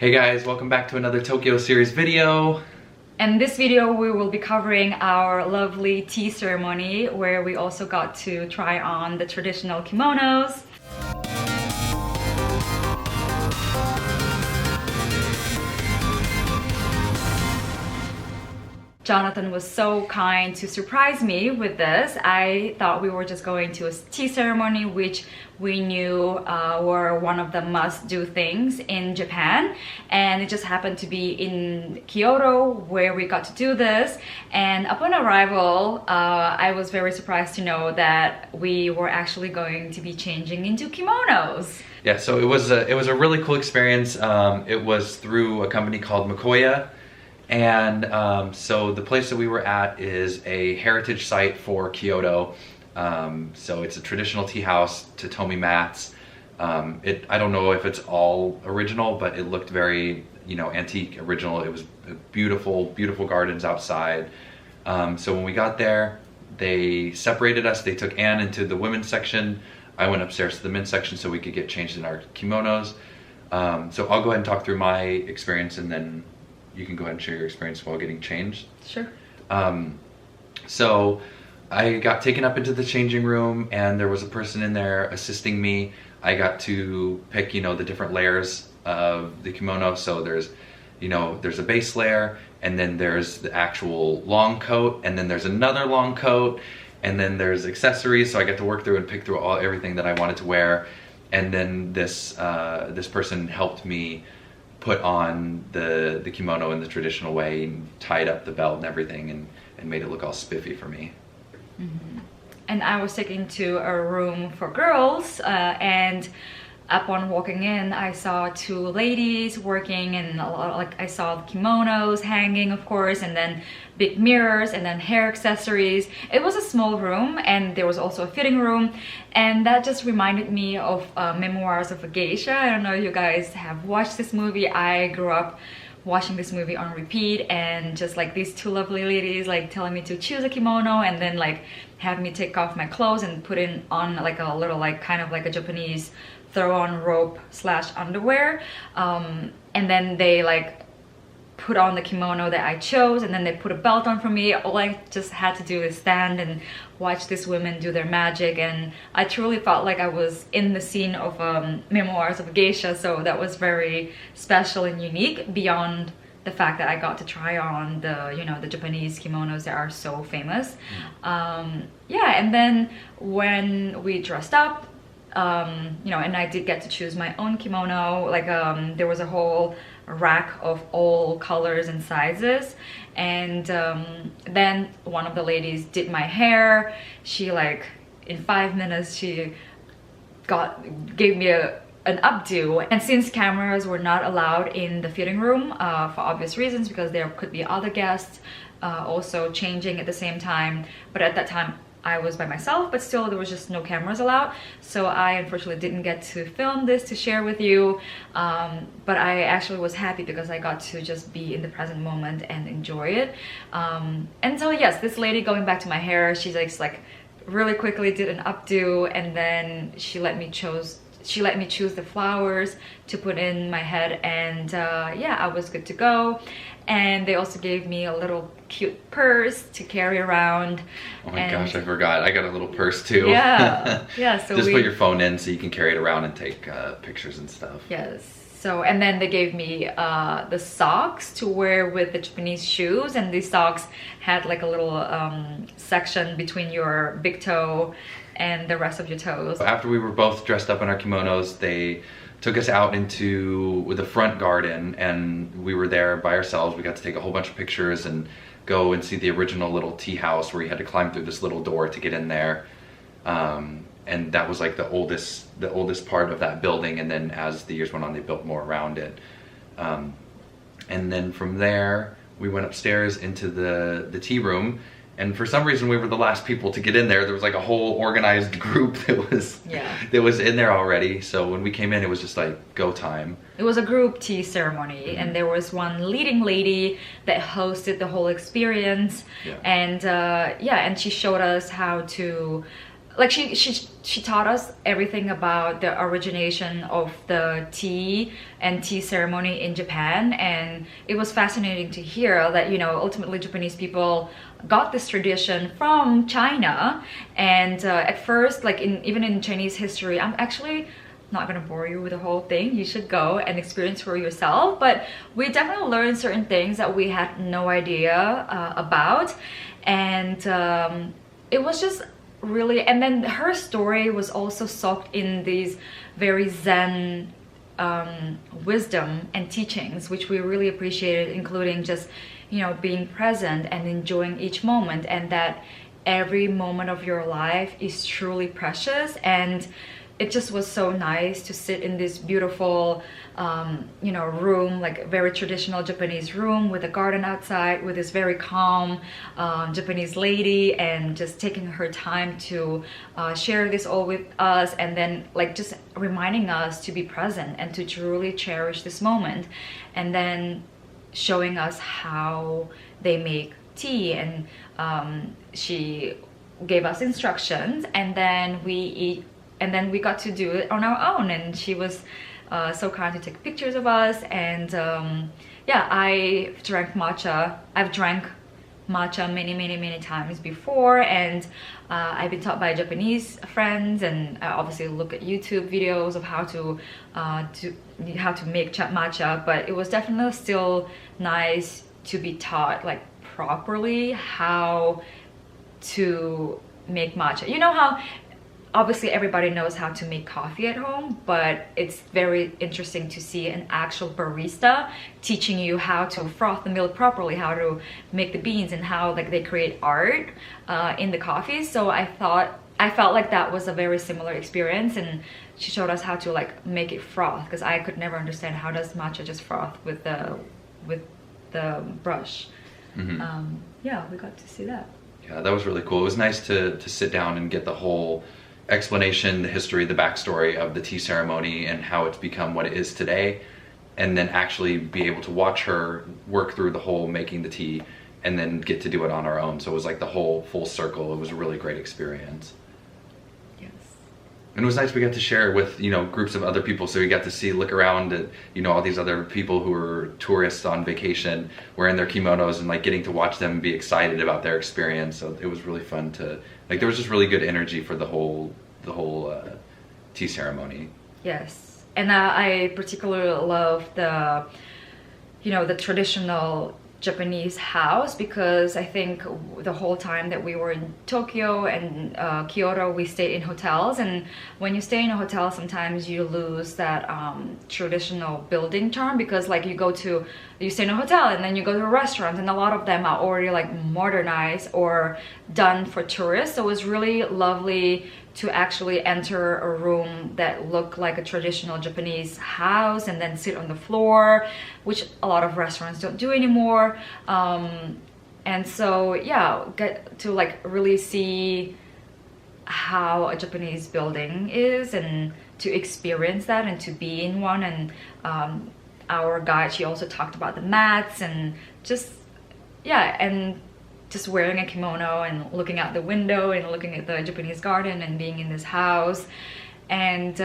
Hey guys, welcome back to another Tokyo series video. In this video, we will be covering our lovely tea ceremony where we also got to try on the traditional kimonos. Jonathan was so kind to surprise me with this. I thought we were just going to a tea ceremony, which we knew were one of the must-do things in Japan, and it just happened to be in Kyoto where we got to do this. And upon arrival, I was very surprised to know that we were actually going to be changing into kimonos. Yeah, so it was a really cool experience. It was through a company called Maikoya. And so the place that we were at is a heritage site for Kyoto. So it's a traditional tea house, tatami mats. I don't know if it's all original, but it looked very, antique, original. It was beautiful, beautiful gardens outside. So when we got there, they separated us. They took Anne into the women's section. I went upstairs to the men's section so we could get changed in our kimonos. So I'll go ahead and talk through my experience, and then you can go ahead and share your experience while getting changed. Sure. So I got taken up into the changing room, and there was a person in there assisting me. I got to pick, the different layers of the kimono. So there's a base layer, and then there's the actual long coat, and then there's another long coat, and then there's accessories. So I got to work through and pick through everything that I wanted to wear. And then this person helped me put on the kimono in the traditional way, and tied up the belt and everything, and made it look all spiffy for me. Mm-hmm. And I was taken to a room for girls, and upon walking in, I saw two ladies working, and I saw kimonos hanging, of course, and then big mirrors, and then hair accessories. It was a small room, and there was also a fitting room, and that just reminded me of Memoirs of a Geisha. I don't know if you guys have watched this movie. I grew up watching this movie on repeat, and just like these two lovely ladies telling me to choose a kimono, and then have me take off my clothes and put on a little kind of like a Japanese throw-on rope / underwear, and then they put on the kimono that I chose, and then they put a belt on for me. All I just had to do is stand and watch these women do their magic, and I truly felt like I was in the scene of Memoirs of a Geisha. So that was very special and unique, beyond the fact that I got to try on the Japanese kimonos that are so famous. Yeah, and then when we dressed up, and I did get to choose my own kimono. There was a whole rack of all colors and sizes, and then one of the ladies did my hair. She in 5 minutes she gave me an updo. And since cameras were not allowed in the fitting room for obvious reasons, because there could be other guests also changing at the same time, but at that time I was by myself, but still there was just no cameras allowed. So I unfortunately didn't get to film this to share with you, but I actually was happy because I got to just be in the present moment and enjoy it. And so yes, this lady, going back to my hair, she really quickly did an updo, and then she let me choose the flowers to put in my head, and yeah, I was good to go. And they also gave me a little cute purse to carry around. Oh my gosh, I forgot. I got a little purse too. Yeah, yeah. So just put your phone in so you can carry it around and take pictures and stuff. Yes. So, and then they gave me the socks to wear with the Japanese shoes, and these socks had a little section between your big toe and the rest of your toes. After we were both dressed up in our kimonos, they took us out into the front garden, and we were there by ourselves. We got to take a whole bunch of pictures and go and see the original little tea house where you had to climb through this little door to get in there. And that was the oldest part of that building, and then as the years went on, they built more around it. And then from there, we went upstairs into the tea room, and for some reason we were the last people to get in there. There was a whole organized group that was in there already. So when we came in, it was just go time. It was a group tea ceremony, and there was one leading lady that hosted the whole experience. And yeah, and she showed us how to like she taught us everything about the origination of the tea and tea ceremony in Japan, and it was fascinating to hear that, you know, ultimately Japanese people got this tradition from China. And at first, like even in Chinese history, I'm actually not gonna bore you with the whole thing. You should go and experience for yourself, but we definitely learned certain things that we had no idea about. And it was just really, and then her story was also soaked in these very Zen wisdom and teachings, which we really appreciated, including just, you know, being present and enjoying each moment, and that every moment of your life is truly precious. And it just was so nice to sit in this beautiful you know, room, like a very traditional Japanese room with a garden outside, with this very calm Japanese lady, and just taking her time to share this all with us, and then like just reminding us to be present and to truly cherish this moment, and then showing us how they make tea. And she gave us instructions, and then we got to do it on our own. And she was so kind to take pictures of us. And yeah, I drank matcha. I've drank matcha many times before, and I've been taught by Japanese friends, and I obviously look at YouTube videos of how to make matcha. But it was definitely still nice to be taught like properly how to make matcha. You know how obviously everybody knows how to make coffee at home, but it's very interesting to see an actual barista teaching you how to froth the milk properly, how to make the beans, and how like they create art in the coffee. So I felt like that was a very similar experience, and she showed us how to like make it froth, because I could never understand how does matcha just froth with the brush. Yeah, we got to see that. Yeah, that was really cool. It was nice to sit down and get the whole explanation, the history, the backstory of the tea ceremony and how it's become what it is today, and then actually be able to watch her work through the whole making the tea and then get to do it on our own. So it was like the whole full circle. It was a really great experience. Yes. And it was nice we got to share with, you know, groups of other people, so we got to look around at, you know, all these other people who were tourists on vacation wearing their kimonos, and like getting to watch them be excited about their experience. So it was really fun to, like, there was just really good energy for the whole tea ceremony. Yes, and I particularly love the, you know, the traditional Japanese house, because I think the whole time that we were in Tokyo and Kyoto, we stayed in hotels, and when you stay in a hotel, sometimes you lose that traditional building charm, because like you stay in a hotel and then you go to a restaurant, and a lot of them are already like modernized or done for tourists. So it was really lovely to actually enter a room that looked like a traditional Japanese house, and then sit on the floor, which a lot of restaurants don't do anymore. And so yeah, get to like really see how a Japanese building is, and to experience that and to be in one. And our guide, she also talked about the mats, and just, yeah, and just wearing a kimono and looking out the window and looking at the Japanese garden and being in this house. And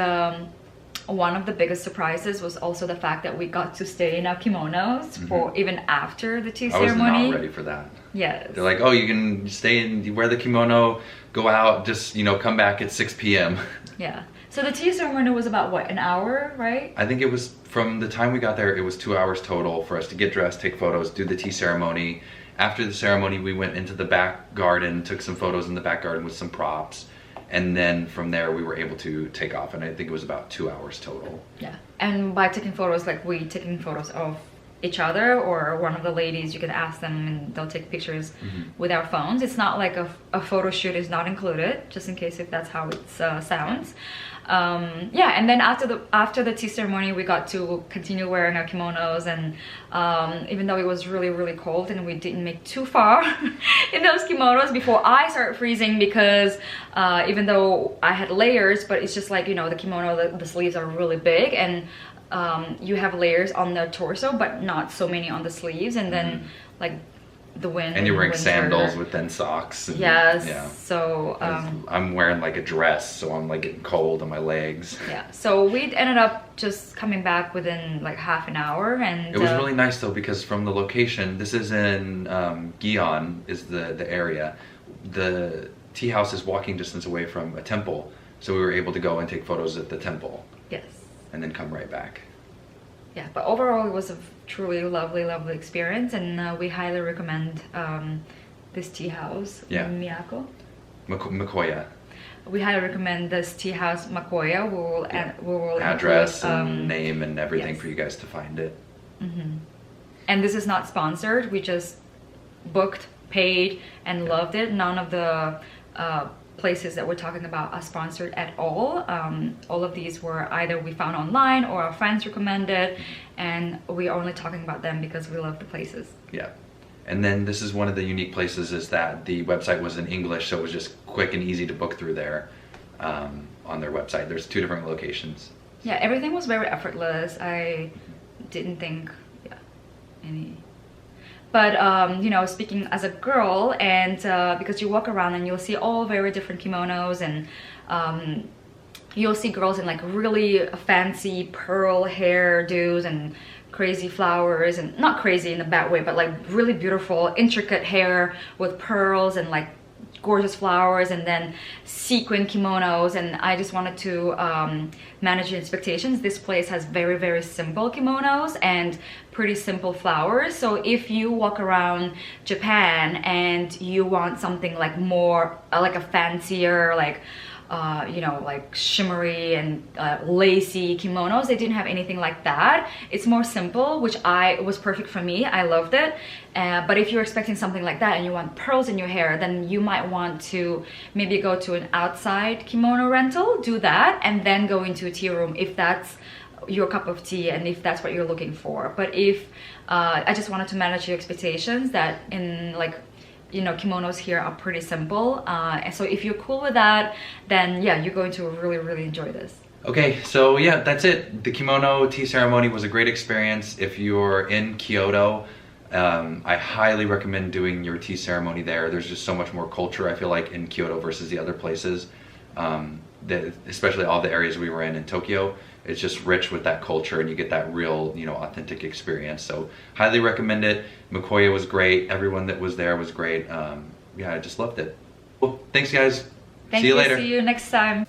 one of the biggest surprises was also the fact that we got to stay in our kimonos for even after the tea ceremony. I was not ready for that. Yes. They're like, oh, you can stay and you wear the kimono, go out, just, you know, come back at 6 p.m. Yeah. So the tea ceremony was about what, an hour, right? I think it was, from the time we got there, it was 2 hours total for us to get dressed, take photos, do the tea ceremony. After the ceremony, we went into the back garden, took some photos in the back garden with some props, and then from there we were able to take off, and I think it was about 2 hours total. Yeah, and by taking photos, like we taking photos of each other, or one of the ladies, you can ask them and they'll take pictures with our phones. It's not like a photo shoot is not included, just in case if that's how it sounds. Yeah, and then after the tea ceremony, we got to continue wearing our kimonos, and even though it was really cold and we didn't make too far in those kimonos before I started freezing, because even though I had layers, but it's just like, you know, the kimono, the sleeves are really big, and you have layers on the torso but not so many on the sleeves, and then like the wind. And you're wearing winter. sandals with then socks. And, yes. Yeah. So I'm wearing like a dress, so I'm like getting cold on my legs. yeah. So we ended up just coming back within like half an hour, and it was really nice though, because from the location, this is in Gion is the area. The tea house is walking distance away from a temple, so we were able to go and take photos at the temple. Yes. And then come right back. Yeah, but overall it was a truly lovely experience, and we highly recommend this tea house in Miyako. Maikoya. We highly recommend this tea house, Maikoya. We will address include, and name and everything for you guys to find it. And this is not sponsored. We just booked, paid, and loved it. None of the places that we're talking about are sponsored at all. All of these were either we found online or our friends recommended, and we're only talking about them because we love the places. Yeah. And then this is one of the unique places is that the website was in English, so it was just quick and easy to book through there on their website. There's 2 different locations. Yeah, everything was very effortless. I didn't think any. But, you know, speaking as a girl, and because you walk around and you'll see all very different kimonos, and you'll see girls in like really fancy pearl hairdos and crazy flowers, and not crazy in a bad way, but like really beautiful, intricate hair with pearls and like gorgeous flowers, and then sequin kimonos. And I just wanted to manage your expectations. This place has very simple kimonos and pretty simple flowers. So if you walk around Japan and you want something like more like a fancier, like you know, like shimmery and lacy kimonos, they didn't have anything like that. It's more simple, which was perfect for me. I loved it. But if you're expecting something like that and you want pearls in your hair, then you might want to maybe go to an outside kimono rental, do that, and then go into a tea room if that's your cup of tea and if that's what you're looking for. But if I just wanted to manage your expectations that in like, you know, kimonos here are pretty simple, and so if you're cool with that, then yeah, you're going to really enjoy this. Okay, so yeah, that's it. The kimono tea ceremony was a great experience. If you're in Kyoto, I highly recommend doing your tea ceremony there. There's just so much more culture, I feel like, in Kyoto versus the other places. Especially all the areas we were in Tokyo, it's just rich with that culture, and you get that real, you know, authentic experience. So highly recommend it. Maikoya was great. Everyone that was there was great. Yeah, I just loved it. Well, thanks guys. Thank See you later. See you next time.